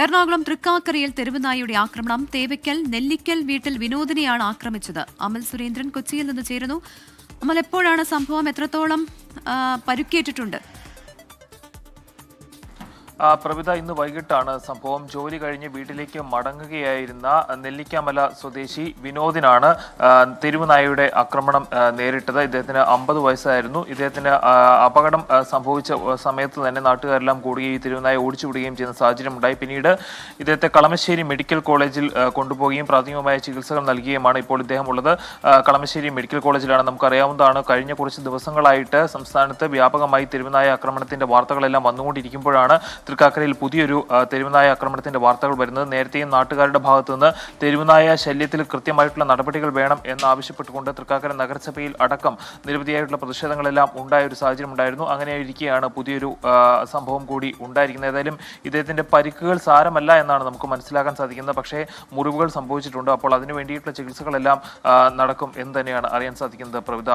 എറണാകുളം തൃക്കാക്കരയിൽ തെരുവുനായയുടെ ആക്രമണം. തേവയ്ക്കൽ നെല്ലിക്കൽ വീട്ടിൽ വിനോദിനെയാണ് ആക്രമിച്ചത്. അമൽ സുരേന്ദ്രൻ കൊച്ചിയിൽ നിന്ന് ചേരുന്നു. അമൽ, എപ്പോഴാണ് സംഭവം? എത്രത്തോളം പരുക്കേറ്റിട്ടുണ്ട്? പ്രവിത, ഇന്ന് വൈകിട്ടാണ് സംഭവം. ജോലി കഴിഞ്ഞ് വീട്ടിലേക്ക് മടങ്ങുകയായിരുന്ന നെല്ലിക്കാമല സ്വദേശി വിനോദിനാണ് തെരുവുനായയുടെ ആക്രമണം നേരിട്ടത്. ഇദ്ദേഹത്തിന് 50 വയസ്സായിരുന്നു. ഇദ്ദേഹത്തിന് അപകടം സംഭവിച്ച സമയത്ത് തന്നെ നാട്ടുകാരെല്ലാം കൂടുകയും ഈ തെരുവുനായ ഓടിച്ചുവിടുകയും ചെയ്യുന്ന സാഹചര്യമുണ്ടായി. പിന്നീട് ഇദ്ദേഹത്തെ കളമശ്ശേരി മെഡിക്കൽ കോളേജിൽ കൊണ്ടുപോവുകയും പ്രാഥമികമായ ചികിത്സകൾ നൽകുകയുമാണ് ഇപ്പോൾ ഇദ്ദേഹം ഉള്ളത്. കളമശ്ശേരി മെഡിക്കൽ കോളേജിലാണ്. നമുക്കറിയാവുന്നതാണ്, കഴിഞ്ഞ കുറച്ച് ദിവസങ്ങളായിട്ട് സംസ്ഥാനത്ത് വ്യാപകമായി തെരുവുനായ ആക്രമണത്തിന്റെ വാർത്തകളെല്ലാം വന്നുകൊണ്ടിരിക്കുമ്പോഴാണ് തൃക്കാക്കരയിൽ പുതിയൊരു തെരുവുനായ ആക്രമണത്തിന്റെ വാർത്തകൾ വരുന്നത്. നേരത്തെയും നാട്ടുകാരുടെ ഭാഗത്തു നിന്ന് തെരുവുനായ ശല്യത്തിൽ കൃത്യമായിട്ടുള്ള നടപടികൾ വേണം എന്നാവശ്യപ്പെട്ടുകൊണ്ട് തൃക്കാക്കര നഗരസഭയിൽ അടക്കം നിരവധിയായിട്ടുള്ള പ്രതിഷേധങ്ങളെല്ലാം ഉണ്ടായ ഒരു സാഹചര്യം ഉണ്ടായിരുന്നു. അങ്ങനെ ഇരിക്കെയാണ് പുതിയൊരു സംഭവം കൂടി ഉണ്ടായിരിക്കുന്നത്. ഏതായാലും ഇദ്ദേഹത്തിന്റെ പരിക്കുകൾ സാരമല്ല എന്നാണ് നമുക്ക് മനസ്സിലാക്കാൻ സാധിക്കുന്നത്. പക്ഷേ മുറിവുകൾ സംഭവിച്ചിട്ടുണ്ട്. അപ്പോൾ അതിനു വേണ്ടിയിട്ടുള്ള ചികിത്സകളെല്ലാം നടക്കും എന്ന് തന്നെയാണ് അറിയാൻ സാധിക്കുന്നത്. പ്രവിത.